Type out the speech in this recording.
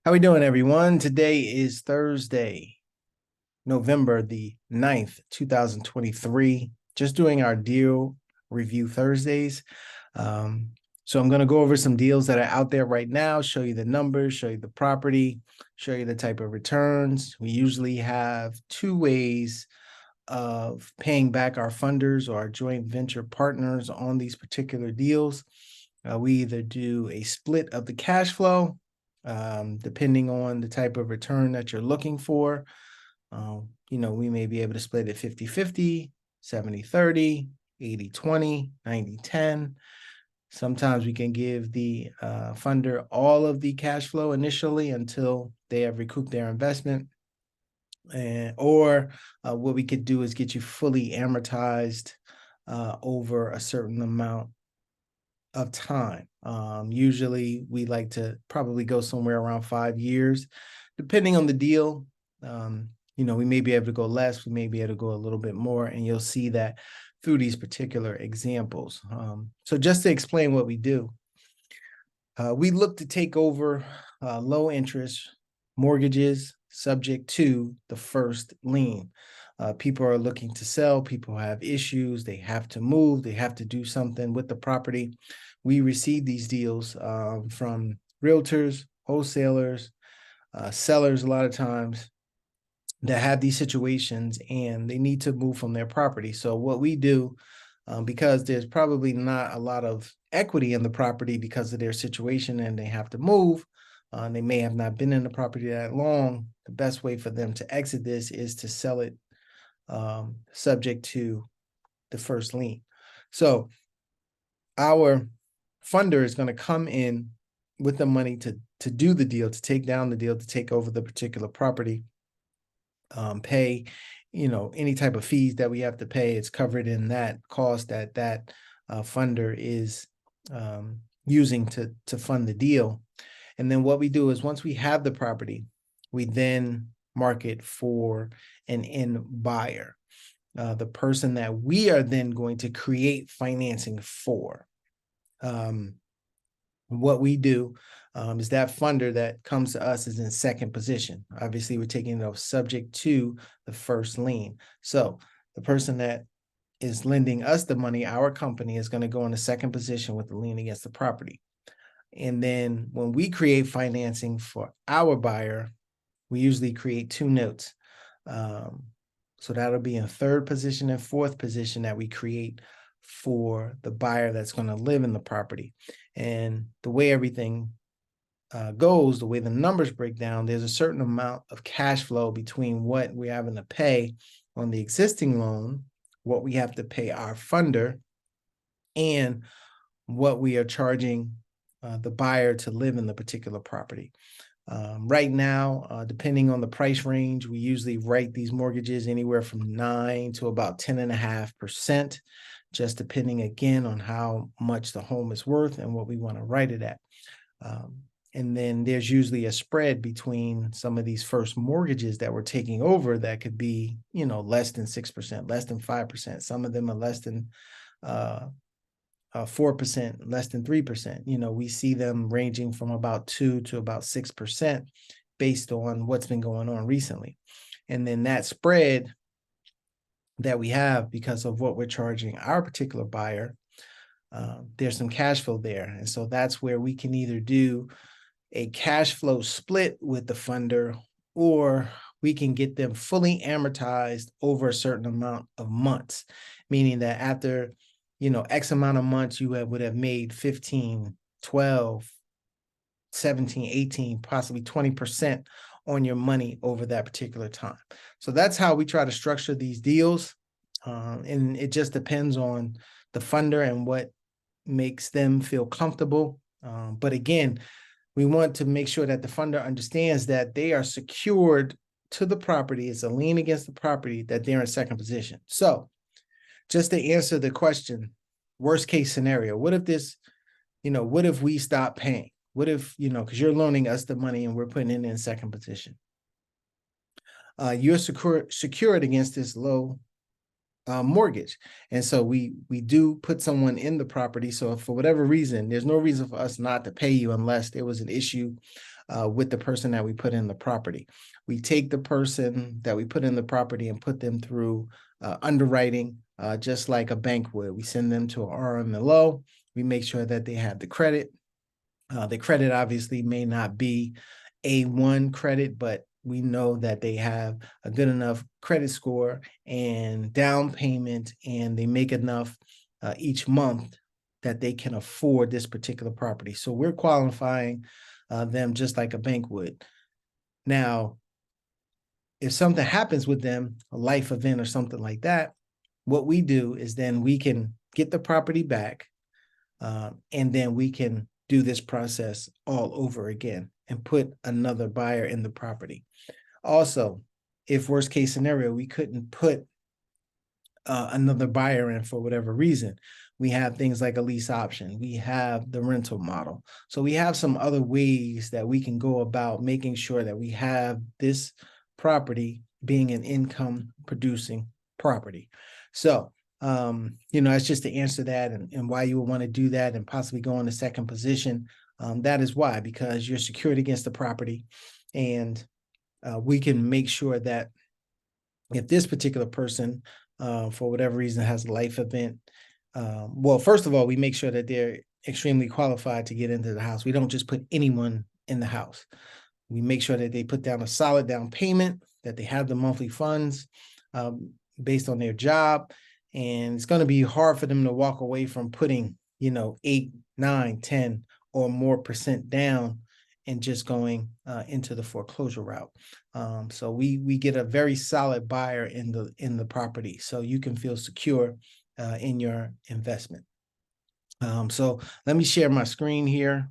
How we doing, everyone? Today is Thursday, November the 9th, 2023. Just doing our deal review Thursdays. So I'm going to go over some deals that are out there right now, show you the numbers, show you the property, show you the type of returns. We usually have two ways of paying back our funders or our joint venture partners on these particular deals. We either do a split of the cash flow, depending on the type of return that you're looking for. We may be able to split it 50-50, 70-30, 80-20, 90-10. Sometimes we can give the funder all of the cash flow initially until they have recouped their investment. Or what we could do is get you fully amortized over a certain amount of time. Usually we like to probably go somewhere around 5 years, depending on the deal. We may be able to go less, we may be able to go a little bit more, and you'll see that through these particular examples. So just to explain what we do, we look to take over low interest mortgages subject to the first lien. People are looking to sell, people have issues, they have to move, they have to do something with the property. We receive these deals from realtors, wholesalers, sellers a lot of times that have these situations and they need to move from their property. So what we do, because there's probably not a lot of equity in the property because of their situation and they have to move, they may have not been in the property that long. The best way for them to exit this is to sell it subject to the first lien. So our funder is going to come in with the money to do the deal, to take down the deal, to take over the particular property, pay, any type of fees that we have to pay. It's covered in that cost that funder is using to fund the deal. And then what we do is once we have the property, we then market for an end buyer, the person that we are then going to create financing for. What we do is that funder that comes to us is in second position. Obviously, we're taking it subject to the first lien. So the person that is lending us the money, our company, is going to go in the second position with the lien against the property. And then when we create financing for our buyer, we usually create two notes. So that'll be in third position and fourth position that we create for the buyer that's going to live in the property. And the way everything goes, the way the numbers break down, there's a certain amount of cash flow between what we're having to pay on the existing loan, what we have to pay our funder, and what we are charging the buyer to live in the particular property. Right now, depending on the price range, we usually write these mortgages anywhere from 9 to about 10.5%, just depending again on how much the home is worth and what we want to write it at. And then there's usually a spread between some of these first mortgages that we're taking over that could be, less than 6%, less than 5%. Some of them are less than 4%, less than 3%. We see them ranging from about 2 to about 6% based on what's been going on recently. And then that spread that we have because of what we're charging our particular buyer, there's some cash flow there. And so that's where we can either do a cash flow split with the funder, or we can get them fully amortized over a certain amount of months, meaning that after X amount of months, you would have made 15, 12, 17, 18, possibly 20% on your money over that particular time. So that's how we try to structure these deals. And it just depends on the funder and what makes them feel comfortable. But again, we want to make sure that the funder understands that they are secured to the property. It's a lien against the property, that they're in second position. So just to answer the question, worst case scenario, what if we stop paying? What if, because you're loaning us the money and we're putting it in second position. You're secured against this low mortgage. And so we do put someone in the property. So if for whatever reason, there's no reason for us not to pay you unless there was an issue with the person that we put in the property. We take the person that we put in the property and put them through underwriting, just like a bank would. We send them to an RMLO. We make sure that they have the credit. The credit obviously may not be A1 credit, but we know that they have a good enough credit score and down payment, and they make enough each month that they can afford this particular property. So we're qualifying them just like a bank would. Now, if something happens with them, a life event or something like that, what we do is then we can get the property back, and then we can do this process all over again and put another buyer in the property. Also, if worst case scenario, we couldn't put another buyer in for whatever reason, we have things like a lease option. We have the rental model. So we have some other ways that we can go about making sure that we have this property being an income producing property. So, it's just to answer that and why you would want to do that and possibly go in the second position. That is why, because you're secured against the property, and we can make sure that if this particular person, for whatever reason, has a life event, well, first of all, we make sure that they're extremely qualified to get into the house. We don't just put anyone in the house. We make sure that they put down a solid down payment, that they have the monthly funds based on their job. And it's going to be hard for them to walk away from putting, 8, 9, 10 or more % down and just going into the foreclosure route. So we get a very solid buyer in the property, so you can feel secure in your investment. So let me share my screen here.